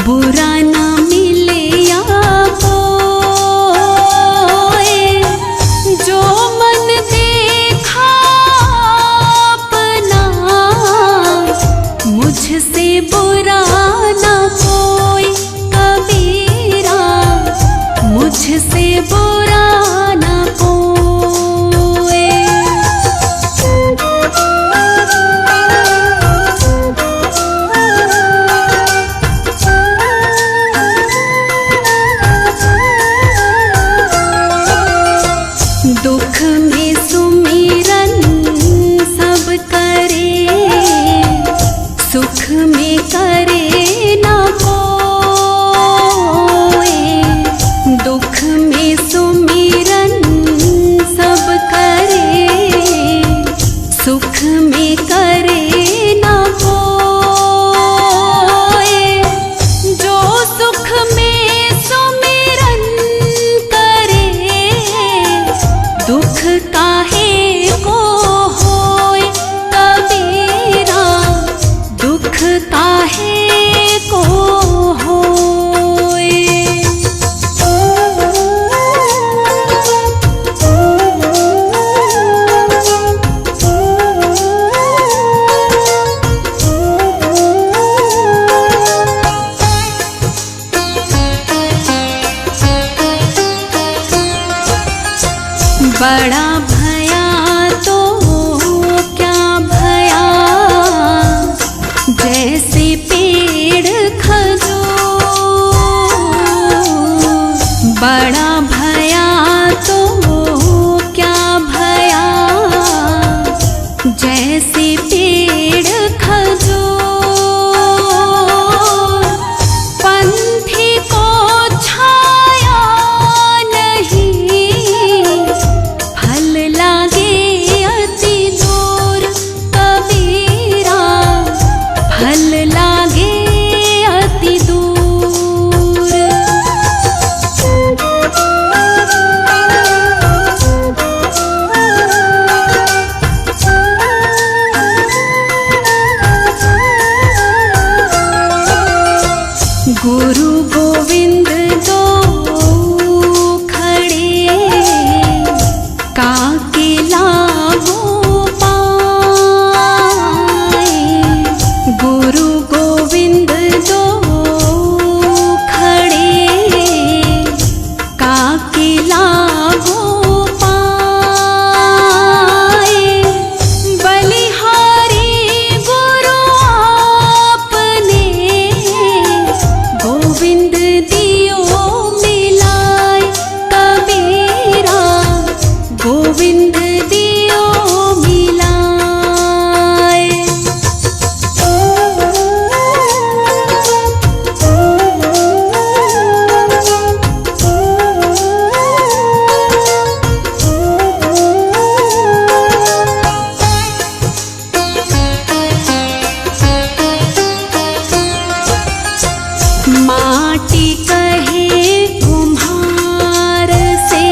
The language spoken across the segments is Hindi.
बुरा ना मिले या कोई, जो मन देखा अपना, मुझसे बुरा ना कोई कबीरा, मुझसे बुरा ना कोई। दुख में सुमिरन सब करे, सुख में करे ना कोई। दुख में सुमिरन सब करे, सुख में करे ना कोई। जो सुख में सुमिरन करे, दुख काहे को होए कबीरा, दुख काहे को होए। बड़ा भया तो क्या भया, जैसे पेड़ खजूर। बड़ा भया तो क्या भया, जैसे पेड़ खजूर। पंथी को छाया नहीं, फल लागे अति दूर कबीरा, फल लागे अति दूर। गुरु गोविंद दो खड़े, काके लागो पाए। गुरु गोविंद दो खड़े, काके लागो पाए। बलिहारी गुरु आपने, गोविंद दियो मिलाए कबीरा, गोविंद दियो मिलाए। माटी कहे कुम्हार से,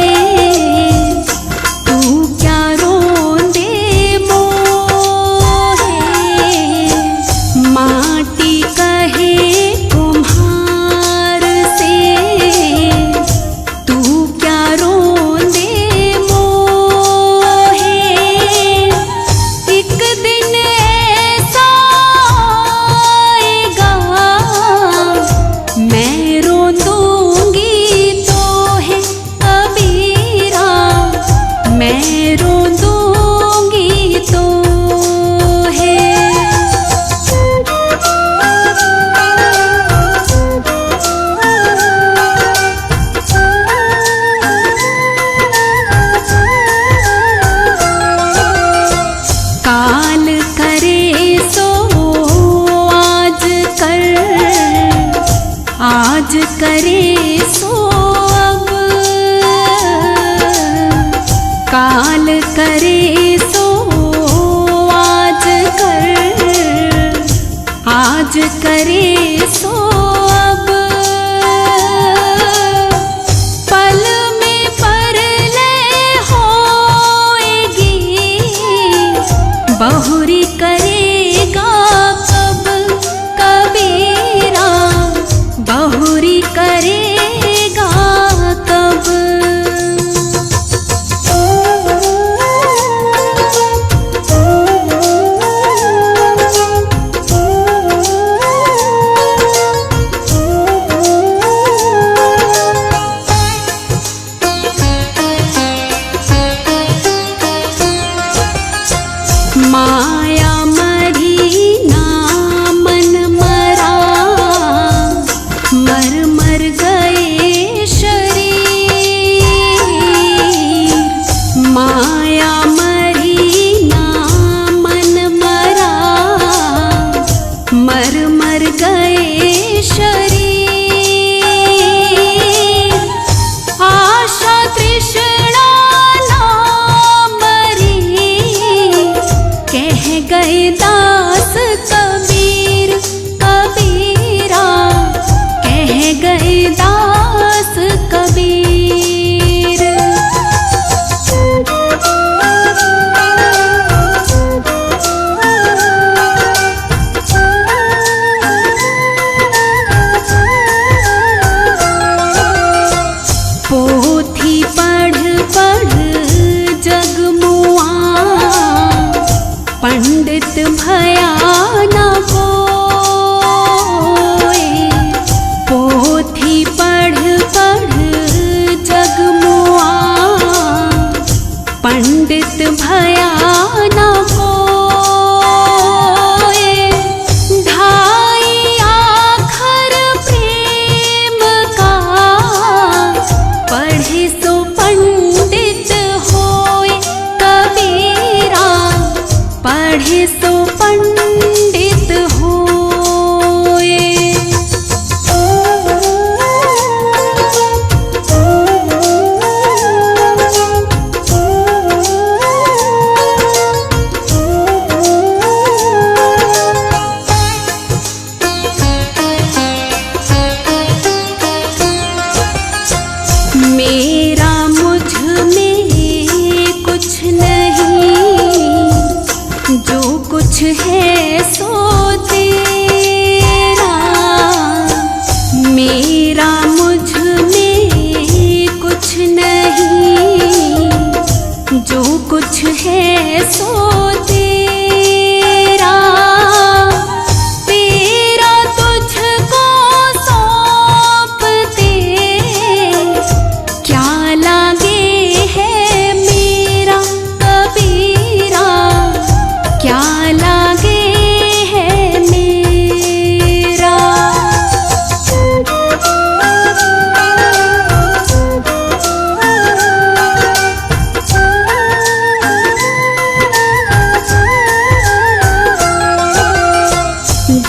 तू क्या रोंदे मोहे। माटी कहे कुम्हार से, तू क्या रोंदे मोहे। एक दिन ऐसा आएगा, मैं रो दूंगी तो है कबीरा, मैं रो दूंगी तो है। काल करे सो आज कर, आज करे सो अब। काल करे सो आज कर, आज करे सो अब। पल में परलय होएगी, बहुरी करेगा कब कबीरा, सो तेरा, तेरा तुझको सौंपते क्या लागे है मेरा कबीरा, क्या लागे है मेरा।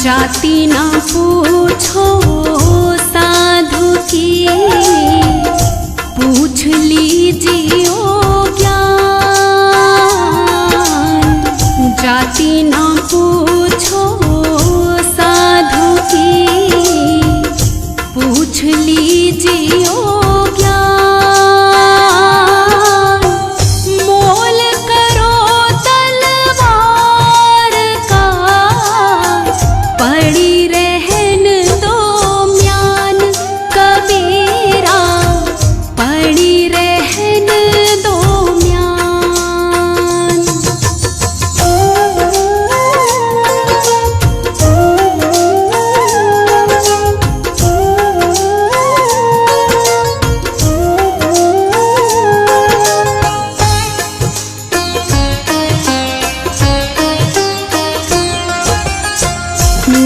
जाति ना पूछो साधु की, पूछ लीजियो ज्ञान। जाति ना पूछो साधु की, पूछ लीजियो ज्ञान। मोल करो तलवार का, पड़ी रहन दो म्यान कबीरा, पड़ी रहन दो म्यान।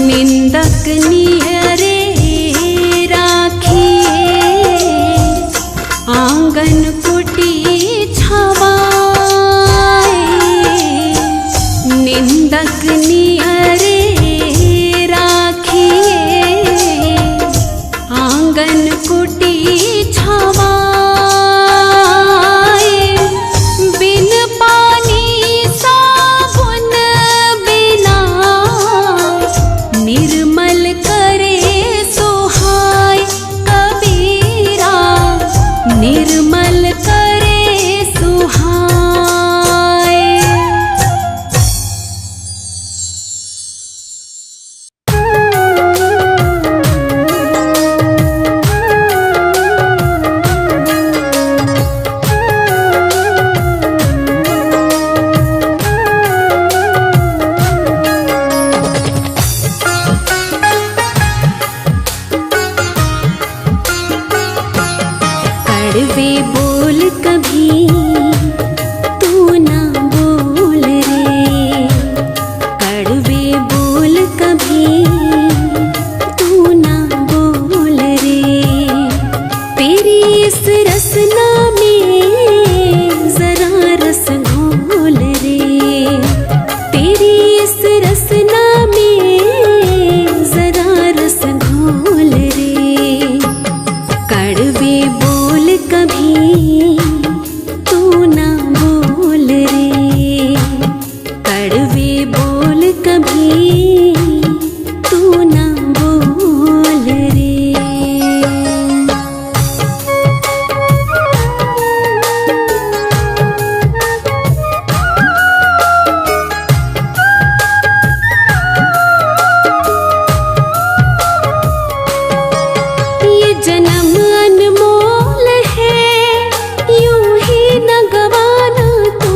निंदक नियरे राखिए, आंगन कुटी छवाए। निंदक नियरे राखिए, आंगन कुटी छवाए। बिन पानी साबुन बिना, निर्मल करे सुहाय कबीरा, निर्मल करे सुहाय। कड़वे बोल कभी तू ना बोल रे, कड़वे बोल कभी तू ना बोल रे। तेरी इस रसना में जरा रस घोल रे, तेरी इस रसना में जरा रस घोल रे। कड़वे बोल कभी तू ना बोल रे, कड़वे बोल कभी तू ना बोल रे। ये जन्म अनमोल है, यूं ही न गवाना तू।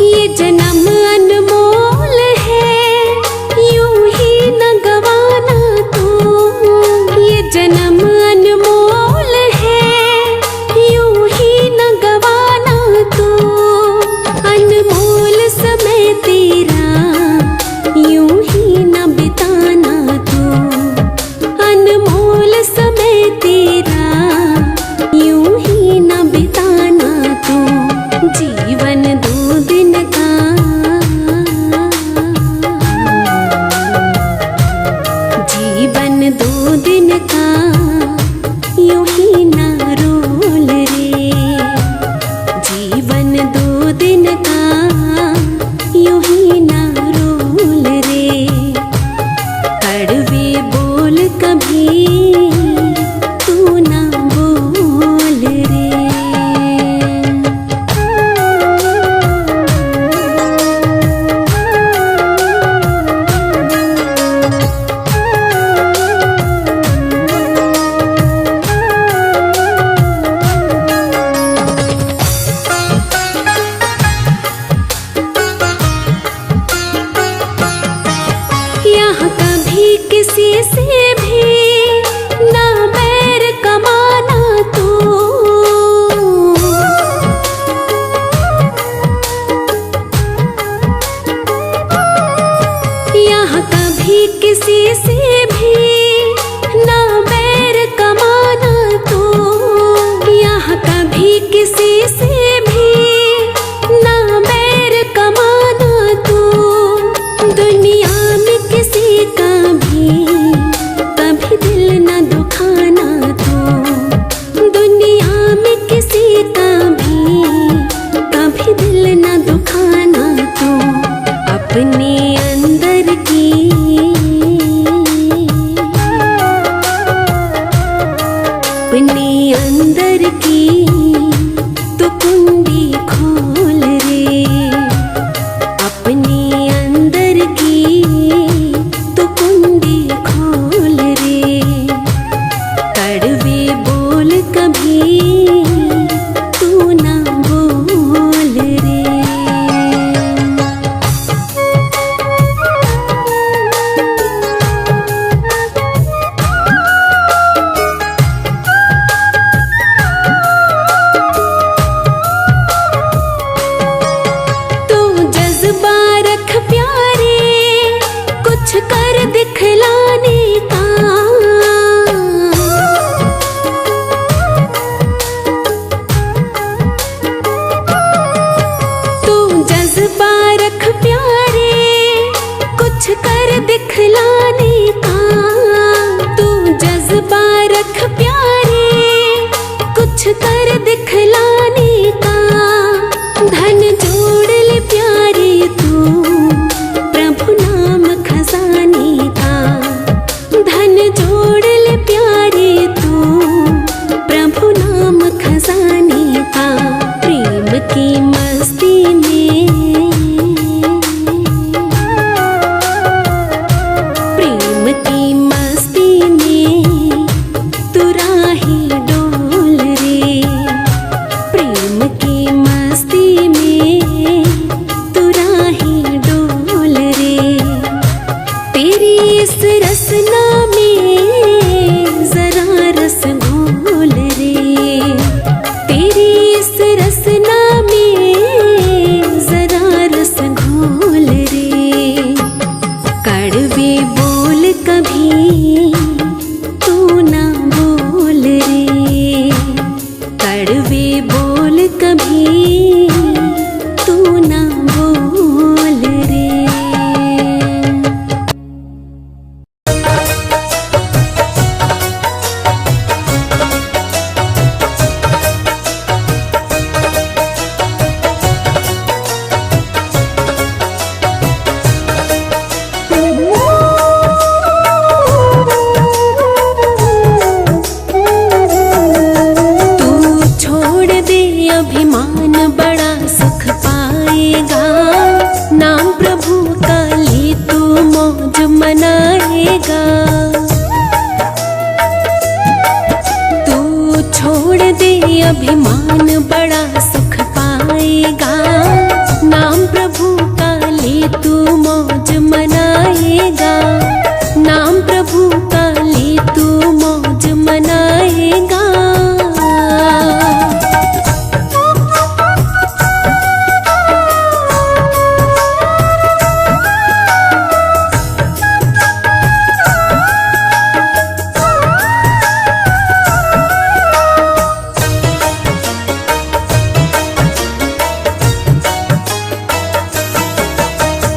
ये जन्म अनमोल है, यूं ही न गवाना तू। ये जन्म अनमोल है, यूं ही न गवाना तू। अनमोल समय तेरा यूं ही न बिताना तू, अनमोल समय तेरा यूं ही न बिताना तू। जीवन दो दिन का, जीवन दो दिन का यूं ही न रोल रे, जीवन दो दिन का यूं ही न रोल रे। कड़वे बोल कभी तू ना बोल रे। जज्बा रख प्यारे कुछ कर दिखलाने का, तू जज्बा रख प्यारे कुछ कर दिखलाने का। धन जोड़ ले प्यारे तू प्रभु नाम खजाने का, धन जोड़ ले प्यारे तू प्रभु नाम खजाने का। प्रेम की मस्ती में, प्रेम की मस्ती में तू राही डोल रे, प्रेम की मस्ती में तू राही डोल रे। तेरी इस रसना में जरा रस घोल रे, तेरी इस रसना में जरा रस घोल रे। कड़वे बोल कभी तू ना बोल रे, कड़वे बोल कभी तू ना बोल रे। तू छोड़ दे अभिमान बड़ा सुख पाएगा, नाम प्रभु का ले तू मौज मनाएगा। तू छोड़ दे अभिमान बड़ा सुख पाएगा, नाम प्रभु का ले तू मौज मनाएगा, नाम प्रभु का ले तू मौज मनाएगा।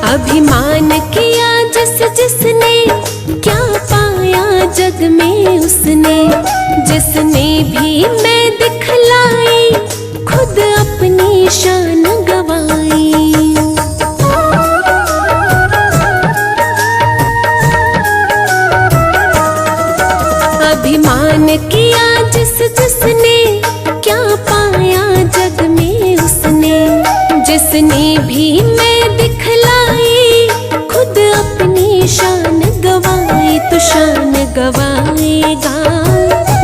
अभिमान किया जिस जिसने क्या पाया जग में उसने, जिसने भी मैं दिखलाई खुद अपनी शान गवाई। अभिमान किया जिस जिसने क्या पाया जग में उसने, जिसने भी मैं दिखलाई खुद अपनी शान गवाई। तो शान गवाएगा,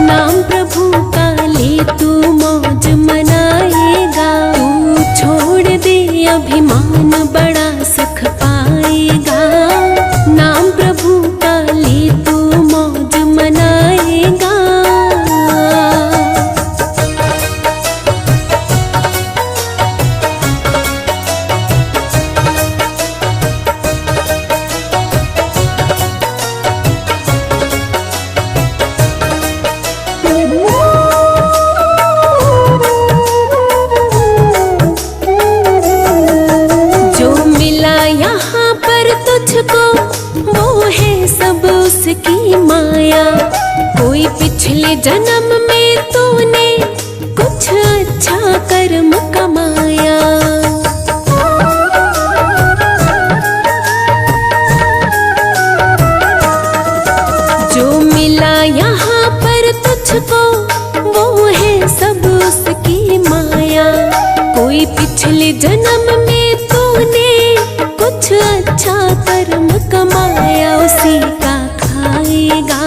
नाम प्रभु का ले तू मौज मनाएगा। तू छोड़ दे अभिमान बड़ा सुख पाएगा, नाम प्रभु का ले तू मौज मनाएगा। तुझको वो है सब उसकी माया, कोई पिछले जन्म में तूने कुछ अच्छा कर्म कमाया। जो मिला यहाँ पर तुझको वो है सब उसकी माया, कोई पिछले जन्म में तूने कुछ अच्छा कर्म कमाया। उसी का खाएगा,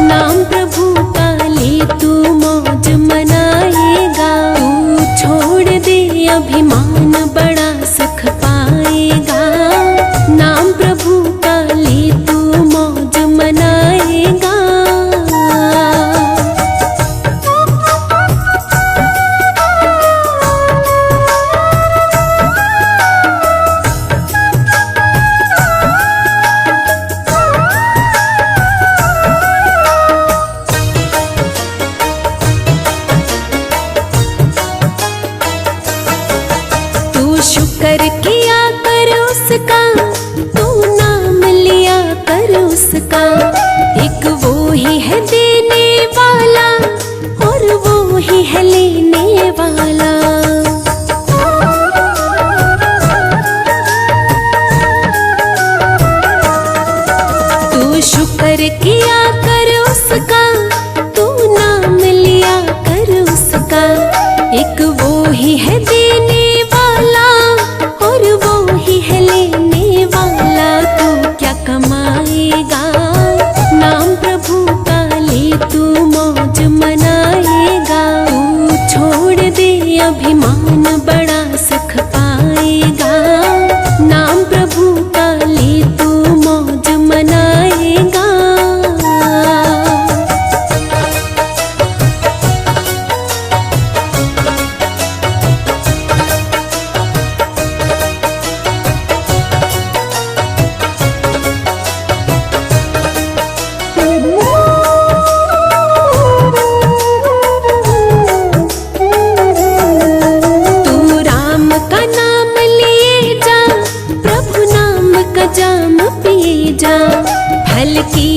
नाम प्रभु का ले तू मौज मनाएगा। तू छोड़ दे अभिमान बड़ा सुख पाएगा, नाम प्रभु का ले तू मौज मनाएगा। शुक्र किया कर उसका, तू नाम लिया कर उसका। एक वो ही है देने वाला और वो ही है लेने वाला। तू शुक्र किया कर उसका, तू नाम लिया कर उसका। एक वो ही है देने वाला और वो ही है लेने वाला। तू क्या कमाएगा नाम प्रभु का ले तू मौज मनाएगा। तू छोड़ दे अभिमान बड़ा सुख पाएगा। नाम प्रभु का ले तू मौज मनाएगा। फल की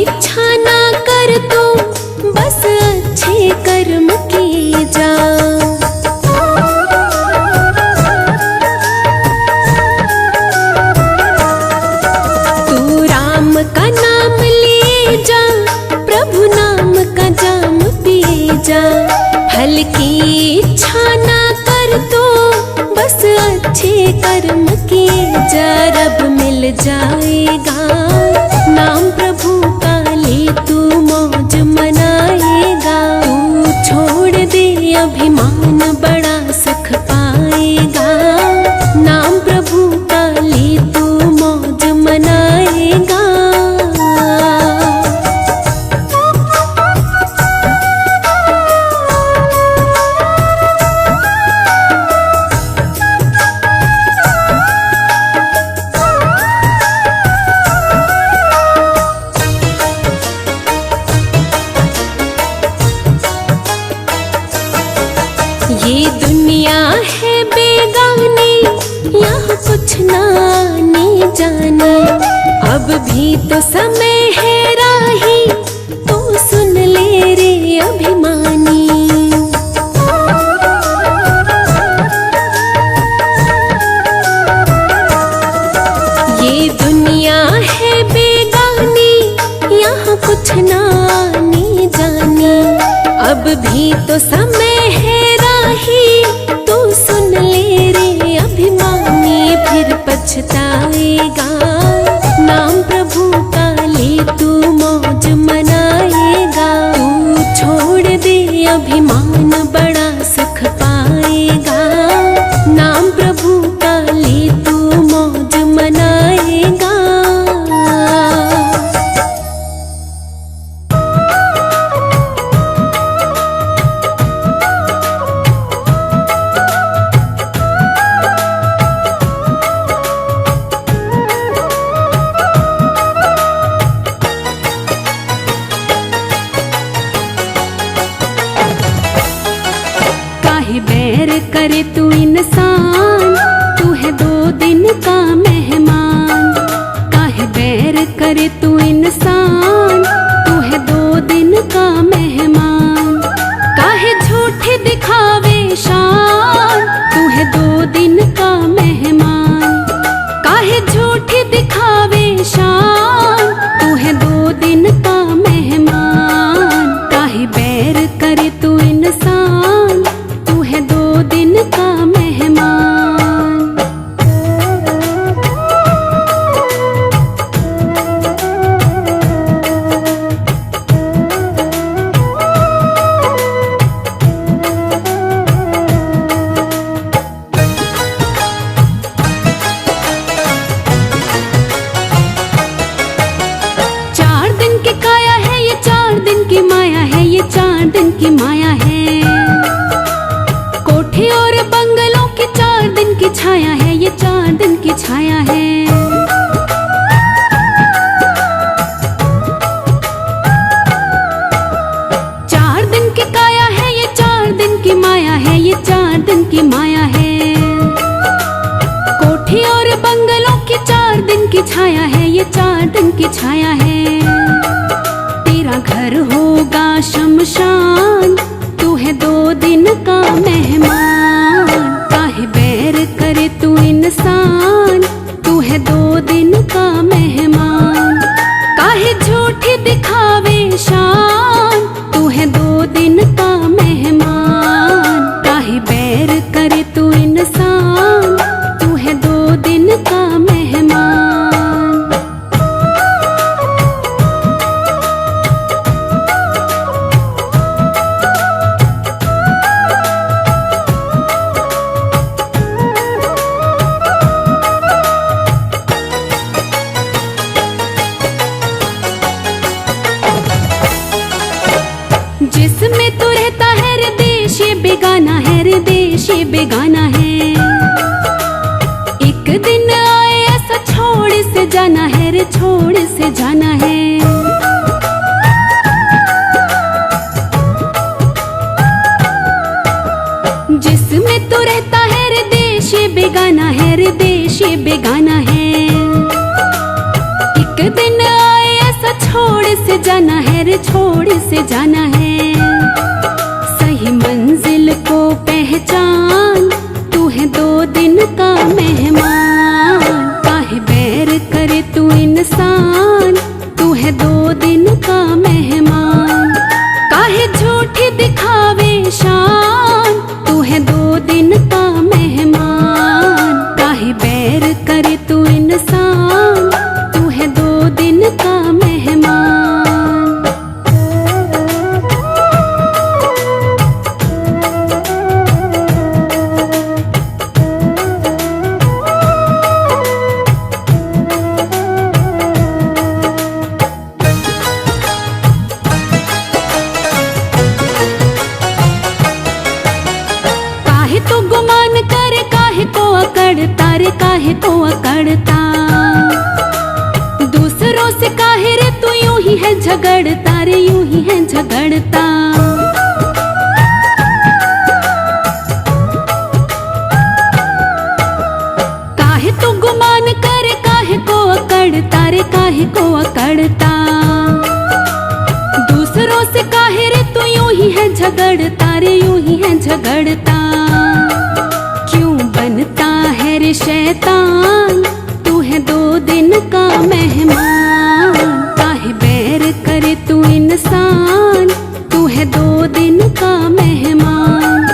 इच्छा ना कर तू, बस अच्छे कर्म किए जा। तू राम का नाम लिए जा, प्रभु नाम का जाम पिए जा। फल की इच्छा ना कर तू, बस अच्छे कर्म किए जा। रब मिल जाएगा नाम प्रभु का ले तू मौज मनाएगा। तू छोड़ दे अभिमान बड़ा सुख पाएगा। नाम प्रभु का ले तू मौज मनाएगा। ये दुनिया है बेगानी, यहाँ कुछ ना आने जाने। अब भी तो समय है राही, तो सुन ले रे अभिमानी। ये दुनिया है बेगानी, यहाँ कुछ ना आने जाने। अब भी तो समय है तू सुन ले रे अभिमानी। फिर पछताएगा नाम प्रभु का ले तू मौज मनाएगा। तू छोड़ दे अभिमान बड़ा सुख पाएगा। नाम प्रभु का ले तू मौज मनाएगा। बैर करे तू इंसान, तू है 2 दिन का मेहमान। काहे बैर करे तू इंसान, तू है 2 दिन का मेहमान। काहे झूठे दिखावे शान, तू है 2 दिन का मेहमान। काहे झूठे दिखावे शान, तू है 2 दिन का मेहमान। काहे बैर करे तू इंसान, तू है 2 दिन का मेहमान। छाया है, ये 4 दिन की छाया है। काया है, ये 4 दिन की माया है, ये 4 दिन की माया है। कोठी और बंगलों की 4 दिन की छाया है, ये 4 दिन की छाया है। तेरा घर होगा शमशान, तू है 2 दिन का मेहमान। काहे बैर करे तू इंसान, तू है 2 दिन का मेहमान। काहे झूठी दिखावे शान, तू है 2 दिन का मेहमान। काहे बैर करे तू इंसान, तू है 2 दिन का मेहमान। जिसमें तू रहता है रे देश ये बेगाना है, रे देश ये बेगाना है। एक दिन आए ऐसा छोड़ से जाना है रे, छोड़ से जाना है। जिसमें तू रहता है रे देश ये बेगाना है, रे देश ये बेगाना है। एक दिन आए ऐसा छोड़ से जाना है रे, छोड़ से जाना है। सही मंजिल को पहचान, तू है 2 दिन का मेहमान। काहे बैर करे तू इंसान, तू है 2 दिन का मेहमान। काहे झूठी दिखावे शान, तू है 2 दिन का मेहमान। काहे बैर करे तू इंसान, तू है 2 दिन का मेहमान। काहे तो गुमान करे, काहे को अकड़ता रे, काहे को अकड़ता। दूसरों से काहे रे तू यूं ही है झगड़ता रे, यूं ही है झगड़ता। काहे तो गुमान करे, काहे को अकड़ता रे, काहे को अकड़ता। दूसरों से काहे रे तू यूं ही है झगड़ता रे, यूं ही है झगड़ता। क्यों बनता है रे शैतान, तू है 2 दिन का मेहमान। काहे बैर करे तू इंसान, तू है 2 दिन का मेहमान।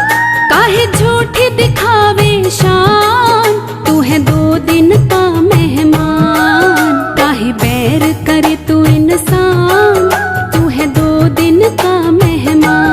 काहे झूठी दिखावे शान, तू है 2 दिन का मेहमान। काहे बैर करे तू इंसान, तू है 2 दिन का मेहमान।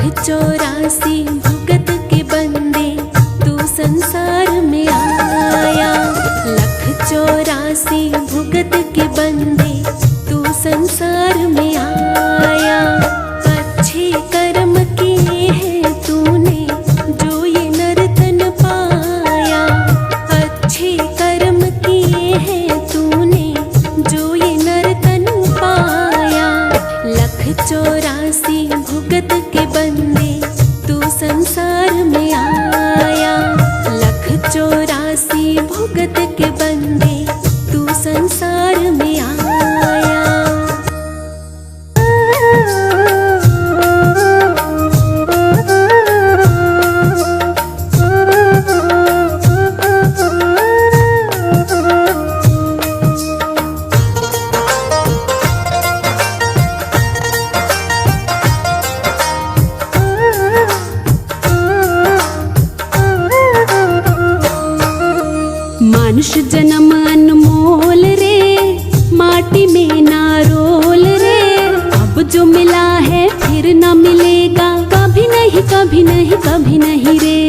चौरासी भुगत के बंदे तू संसार में आया। 184 भुगत के बंदे तू संसार में आया। अच्छे कर्म किए हैं तूने जो ये नर्तन पाया। अच्छे कर्म किए हैं तूने जो ये नर्तन पाया। 184 भुगत के बंदे तू संसार में आया। 184 भुगत के बंदे तू संसार में आया। मनुष्य जन्म अनमोल रे, माटी में ना रोल रे। अब जो मिला है फिर ना मिलेगा, कभी नहीं कभी नहीं कभी नहीं रे।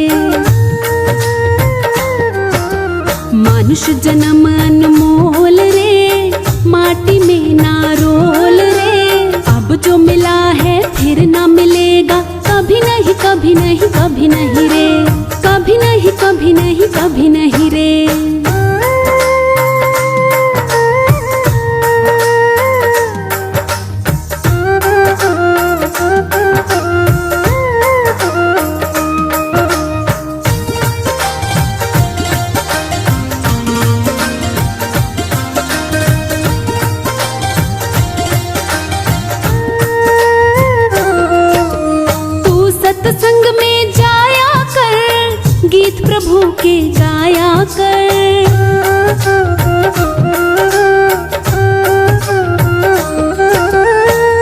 मनुष्य जन्म अनमोल रे, माटी में ना रोल रे। अब जो मिला है फिर ना मिलेगा, कभी नहीं कभी नहीं कभी नहीं रे। कभी नहीं कभी नहीं कभी नहीं रे। सत्संग में जाया कर, गीत प्रभु के गाया कर।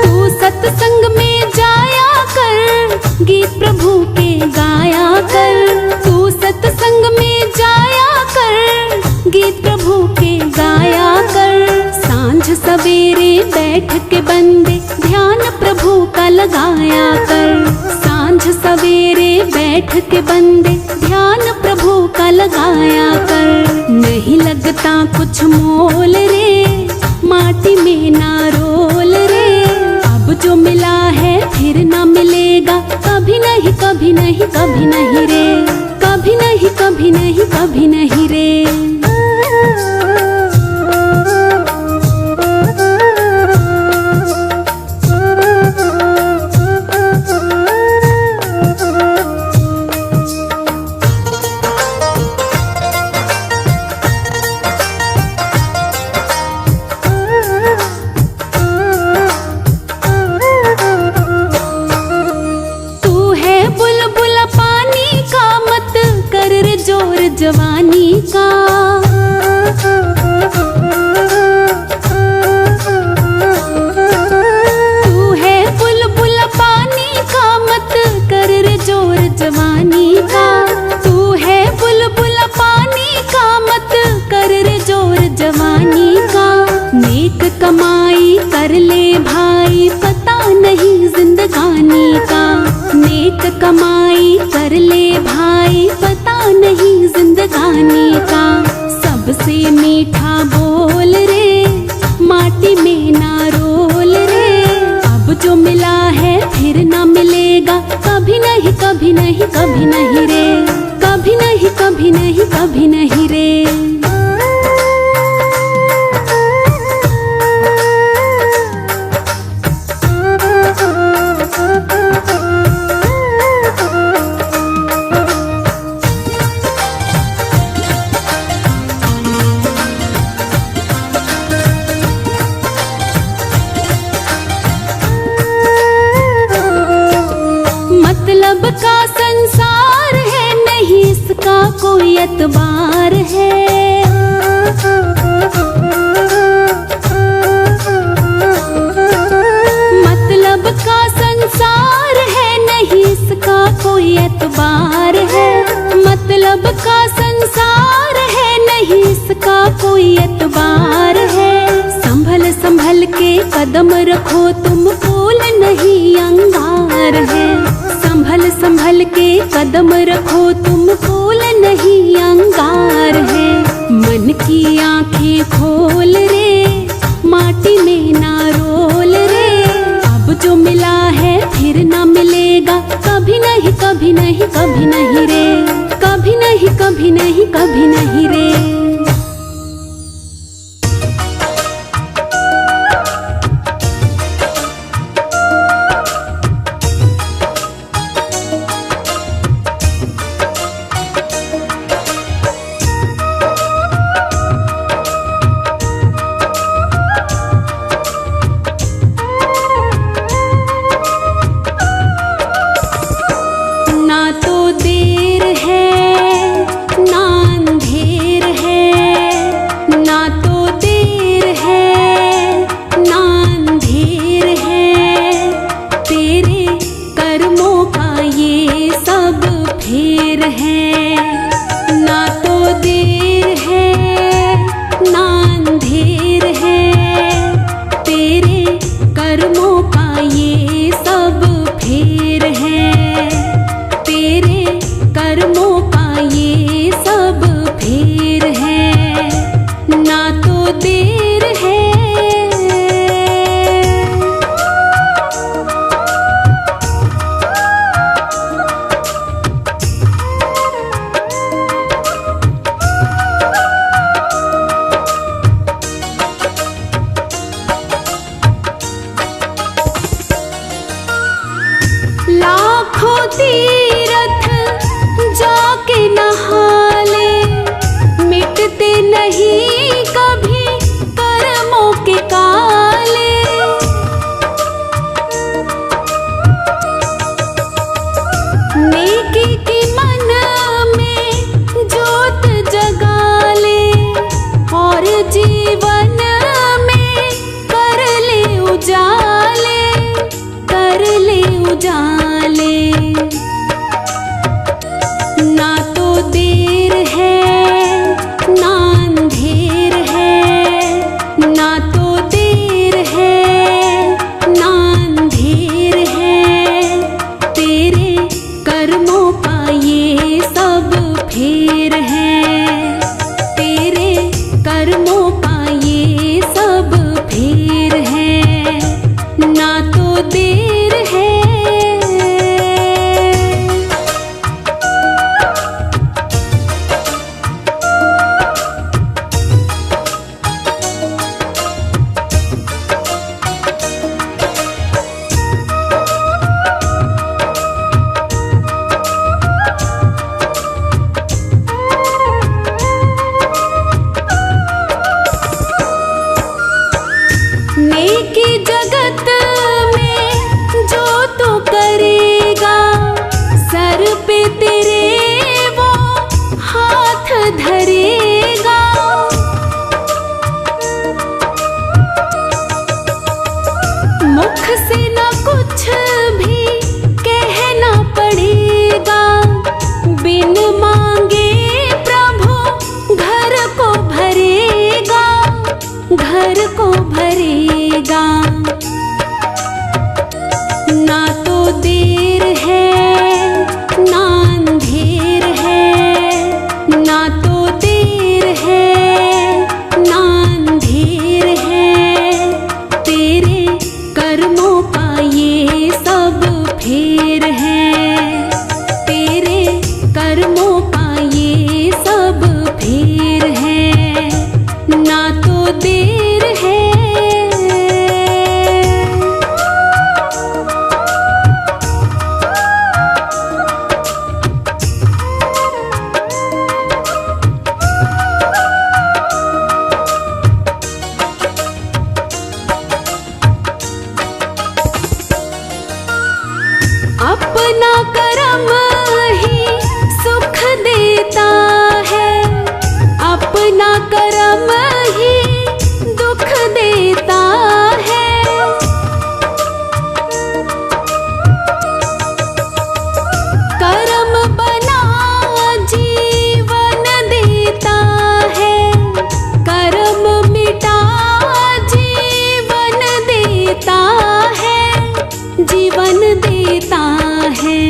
तू सत्संग में जाया कर, गीत प्रभु के गाया कर। तू सत्संग में जाया कर, गीत प्रभु के गाया कर। सांझ सवेरे बैठ के बंदे ध्यान प्रभु का लगाया कर। सांझ सवेरे बैठ के बंदे ध्यान प्रभु का लगाया कर। नहीं लगता कुछ मोल रे, माटी में ना रोल रे। अब जो मिला है फिर ना मिलेगा, कभी नहीं कभी नहीं कभी नहीं रे। कभी नहीं कभी नहीं कभी नहीं रे। जवानी का तू है बुलबुल पानी का, मत कर रे जोर जवानी का। तू है बुलबुल पानी का, मत कर रे जोर जवानी का। नेक कमाई कर ले भाई, पता नहीं जिंदगानी का। नेक कमाई कर ले भाई, पता नहीं जिंदगानी का। सबसे मीठा बोल रे, माटी में ना रोल रे। अब जो मिला है फिर ना मिलेगा, कभी नहीं कभी नहीं कभी नहीं रे। कभी नहीं कभी नहीं कभी नहीं रे। मतलब का संसार है, नहीं इसका कोई एतबार है। मतलब का संसार है, नहीं इसका कोई एतबार है। मतलब का संसार है, नहीं इसका कोई एतबार है। संभल संभल के कदम रखो तुम, फूल नहीं अंगार है। कदम रखो तुम, फूल नहीं अंगार है। मन की आंखें खोल रे, माटी में ना रोल रे। अब जो मिला है फिर ना मिलेगा, कभी नहीं कभी नहीं कभी नहीं रे, कभी नहीं कभी नहीं कभी नहीं रे। ना तो देर है ना अंधेर है, ना तो देर है ना अंधेर है। तेरे कर्मों का ये सब फेर है। ना तो देर है ना अंधेर है, तेरे कर्मों का ये सब फेर है। तेरे कर्मों का ये सब फेर है। ना तो देर है। लाखों तीरथ जाके नहा ले, मिटते नहीं कभी कर्मों के काले। नेकी की मन में जोत जगा ले, और जीवन में कर ले उजाले, कर ले उजाले। ना तो देर है ना अंधेर है, ना तो देर है ना अंधेर है। तेरे कर्मों का ये सब फेर है। तेरे कर्मों का ये सब फेर है। ना तो देर है। नेकी जगत में जो तो करेगा, सर पे तेरे वो हाथ धरेगा। मुख से न कुछ भी कहना पड़ेगा, बिन मांगे प्रभु घर को भरेगा, घर को भरेगा। ना तो देर है ना अंधेर है, ना तो देर है ना अंधेर है। तेरे कर्मों का ये सब फेर है। तेरे कर्मों का ये सब फेर है। ना तो देर है। अपना कर्म ही सुख देता है, अपना कर्म ही दुख देता है। कर्म बना जीवन देता है, कर्म मिटा जीवन देता है, जीवन देता है।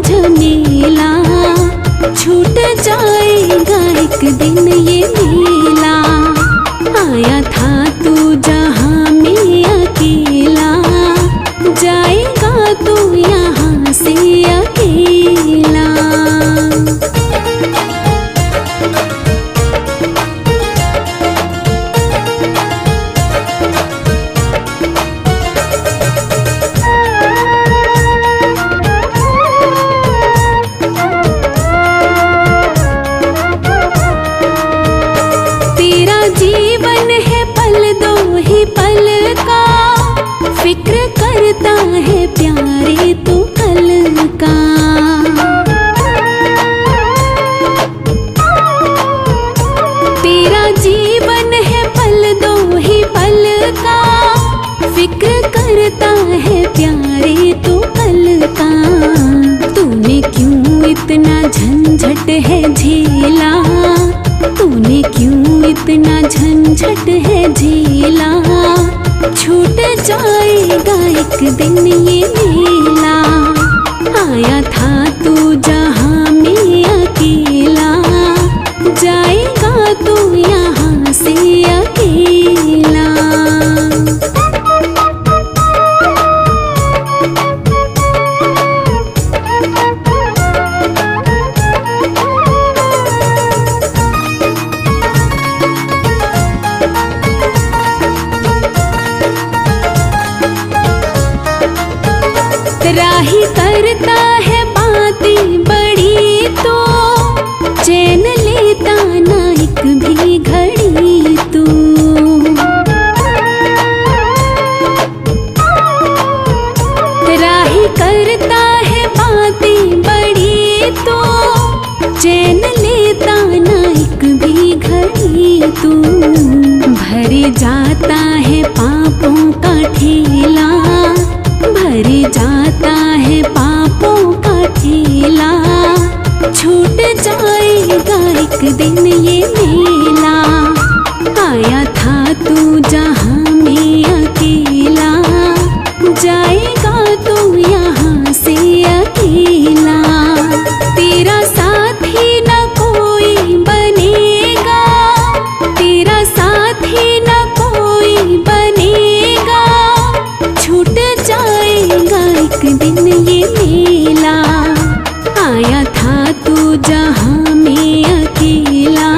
झमेला, छूट जाएगा एक दिन ये मेला। आया था तू जहाँ में अकेला, जाएगा तू यहाँ से अकेला। तेरा जीवन है पल दो ही पल का, फिक्र करता है प्यारे तू कल का। तेरा जीवन है पल दो ही पल का, फिक्र करता है प्यारे तू कल का। तूने क्यों इतना झंझट है झेला, तूने क्यों इतना झंझट है झेला। छूट जाएगा एक दिन ये मेला। आया था तू जहाँ में अकेला, जाएगा तू यहाँ से अकेला। राही करता है बातें बड़ी तो, चैन लेता ना एक भी घड़ी तू। राही करता है बातें बड़ी तो, चैन लेता ना एक भी घड़ी तू। भर जाता है पापों का ठेला, भर जाता है पापों का ठेला। छूट जाएगा एक दिन ये मेला। आया था तू जहाँ में अकेला, जाएगा तू यहाँ से अकेला। तेरा साथी न कोई बनेगा, तेरा साथी न कोई बनेगा। छूट जाएगा एक दिन ये मेला। आया था तू जहाँ में अकेला,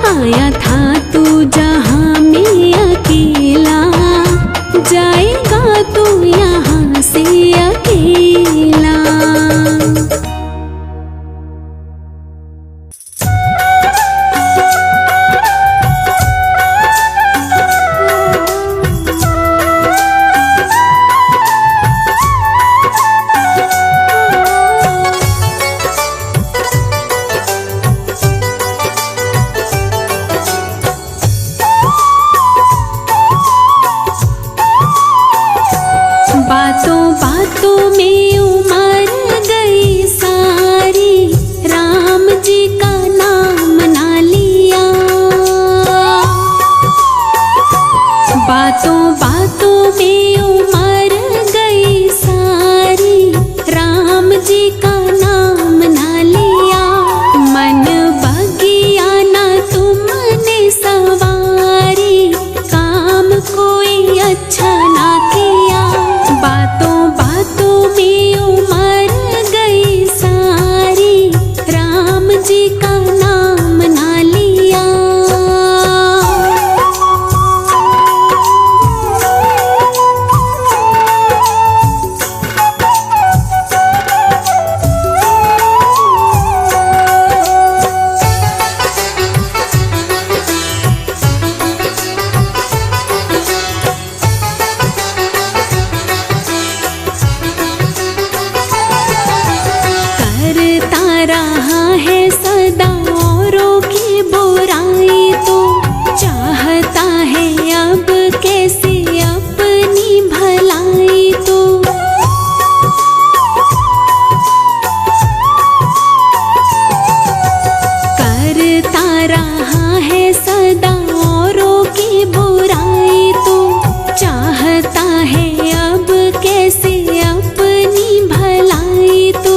आया था तू जहाँ में अकेला। जाएगा तू यहाँ से अकेला। बातों बातों में उमर गई सारी, राम जी का नाम ना लिया। बातों बातों में उमर गई सारी, राम जी का नाम ना लिया। मन बगिया ना तुमने सवारी, काम कोई अच्छा ना किया। बातों बातों में उमर गई सारी, राम जी का नाम ना लिया। करता रहा है सदा औरों की बुराई तो, चाहता है अब कैसे अपनी भलाई तो। करता रहा है सदा औरों की बुराई तो, चाहता है अब कैसे अपनी भलाई तो।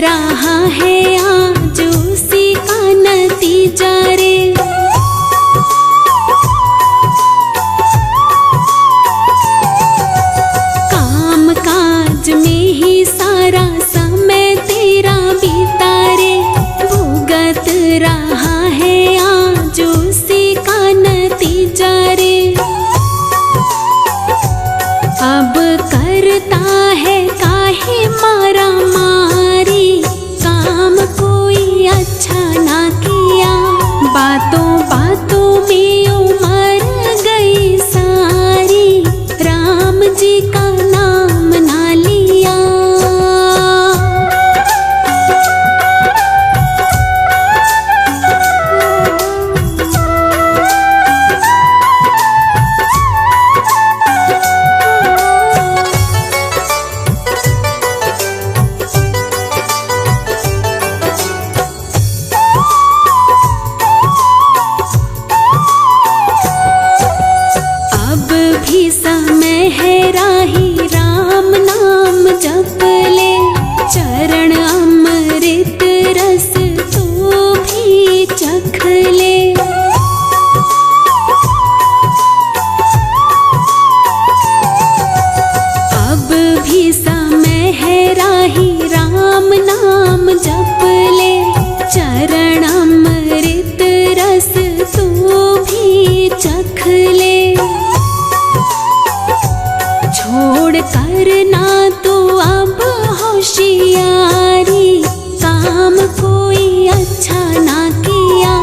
रहा है आज उसी का नतीजा रे। काम काज में ही सारा समय तेरा बीता रे, भुगत रहा है आज उसी का नतीजा रे। अब करता है काहे मारा मारी, काम कोई अच्छा ना किया, बातों बातों में उमर गई सारी, राम जी का नाम ना लिया। समय है राही राम नाम जप ले, चरण अमृत रस तू भी चख ले। अब भी समय है राही राम नाम जप ले, चरण अमृत रस तू भी चख ले। छोड़ करना तो अब होशियारी, काम कोई अच्छा ना किया,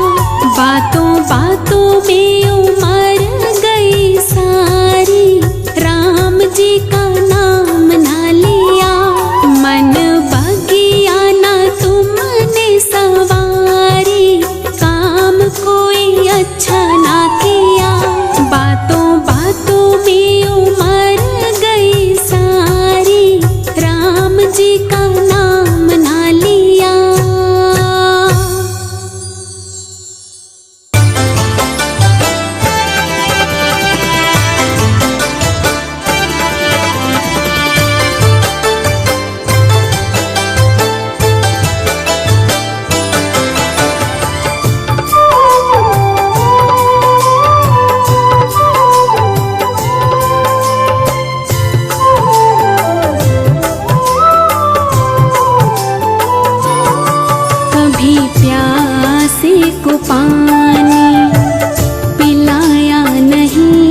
बातों बातों में उमर गई सारी, राम जी का नाम ना लिया। मन बगिया ना तुमने सवारी, काम कोई अच्छा ना किया, बातों बातों में उमर गई सारी, राम जी का नाम ना लिया। कभी प्यासे को पानी पिलाया नहीं,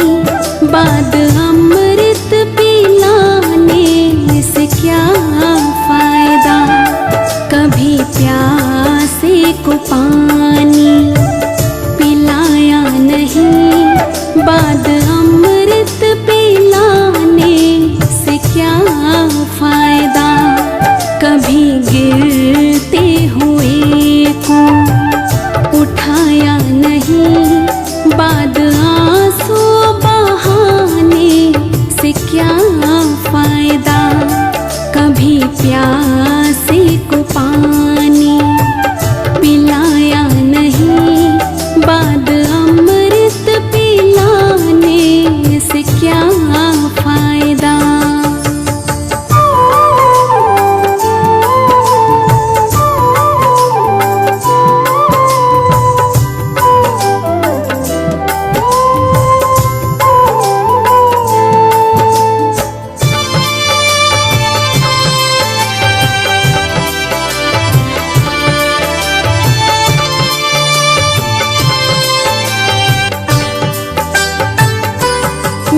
बाद अमृत पिलाने से क्या फायदा। कभी प्यासे को पानी पिलाया नहीं, बाद अमृत पिलाने से क्या फायदा। कभी गिरते हुए को उठाया नहीं, बाद आंसू बहाने से क्या फायदा। कभी प्यासे को पानी पिलाया नहीं, बाद अमृत पिलाने से क्या फायदा।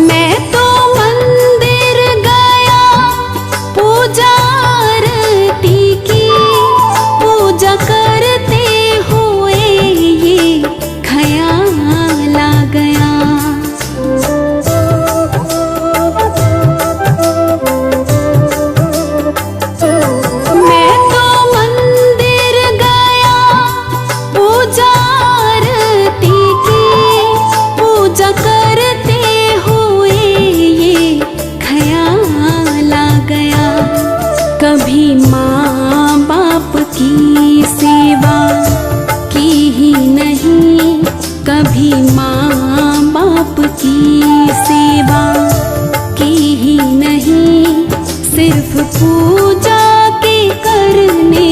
मैं तो मंदिर गया पूजा आरती की, पूजा करते हुए ये ख्याल आ गया। मैं तो मंदिर गया पूजा आरती की, पूजा करते ख्याल आ गया। कभी माँ बाप की सेवा की ही नहीं, कभी माँ बाप की सेवा की ही नहीं, सिर्फ पूजा के करने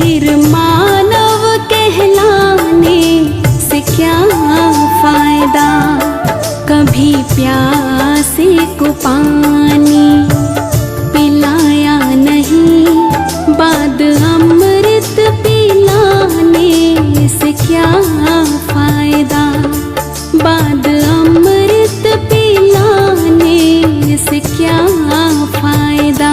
फिर मानव कहलाने से क्या फायदा। कभी प्यासे को पानी पिलाया नहीं, बाद अमृत पिलाने से क्या फायदा। बाद अमृत पिलाने से क्या फायदा।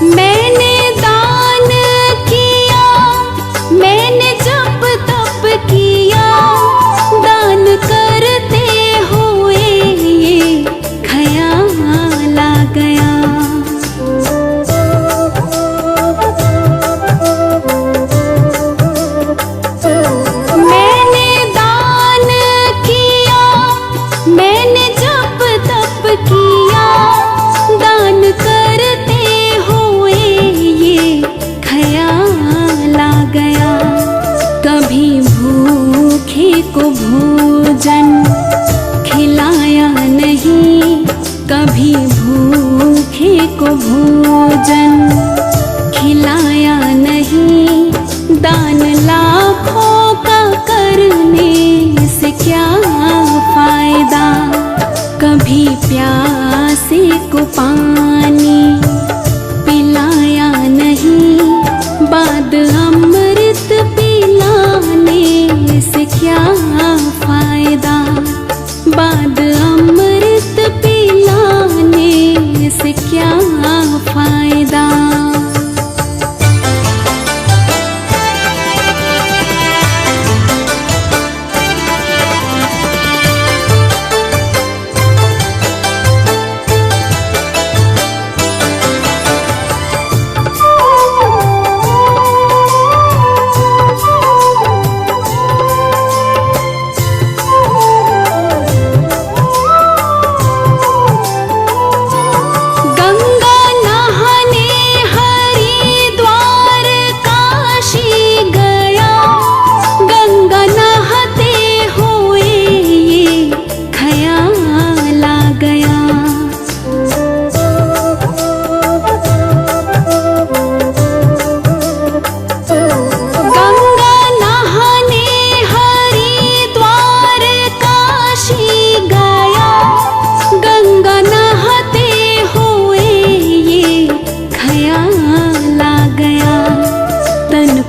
मैंने दान किया, मैंने जप तप किया, दान करते हुए ये ख्याल आ गया। मैंने दान किया, मैंने जप तप किया, दान करते ख्याल आ गया। कभी भूखे को भोजन खिलाया नहीं, कभी भूखे को भोजन खिलाया नहीं। दान लाखों का करने से क्या फायदा। कभी प्यासे को पानी पिलाया नहीं, बाद अमृत पिलाने से क्या फायदा। बाद अमृत पिलाने से क्या फायदा।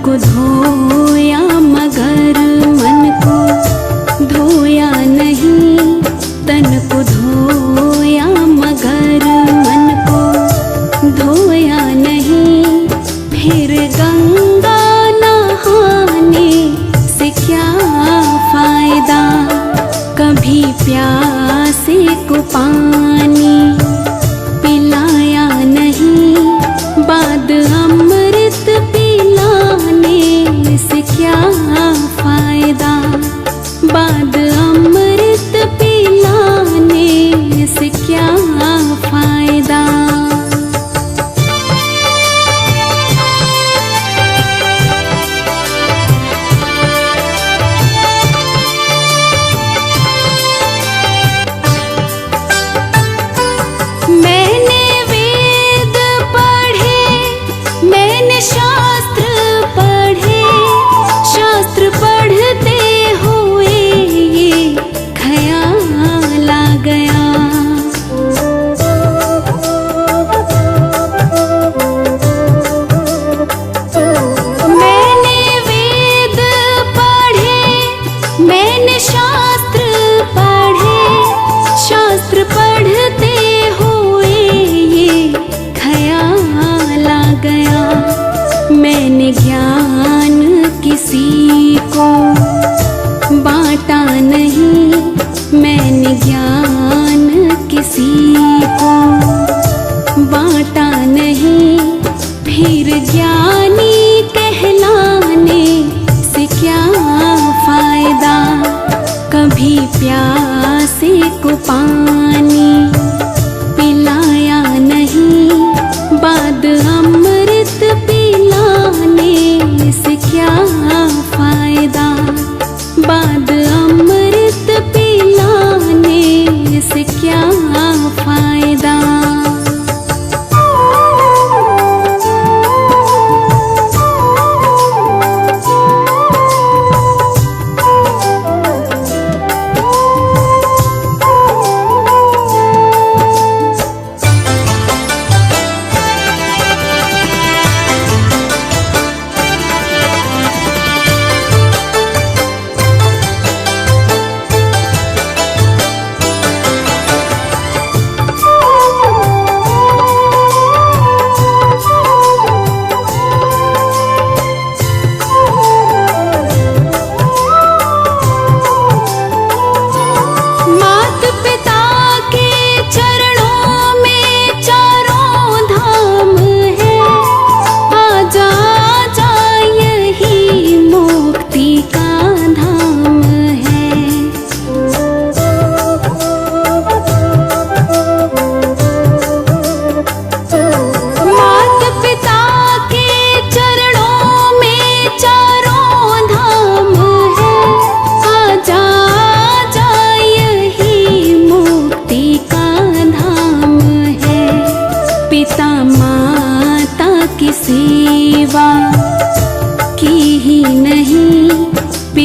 को धोया मगर मन को धोया नहीं। तन को धोया मगर मन को धोया नहीं। फिर गंगा नहाने से क्या फायदा। कभी प्यासे को पानी पिलाया नहीं। बाद अमृत पिलाने से क्या फायदा।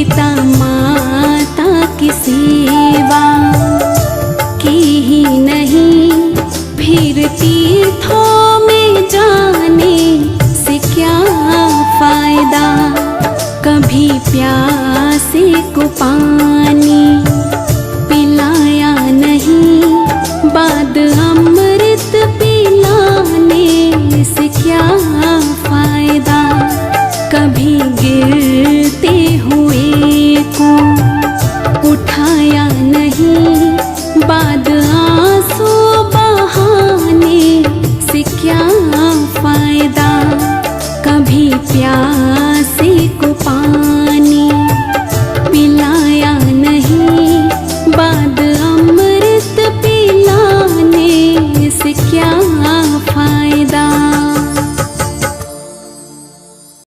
पिता माता की सेवा की ही नहीं, फिर तीर्थों में जाने से क्या फायदा। कभी प्यासे को पानी पिलाया नहीं, बाद अमृत पिलाने से क्या फायदा। कभी गिरते हुए को उठाया नहीं, बाद आंसू बहाने से क्या फायदा। कभी प्यार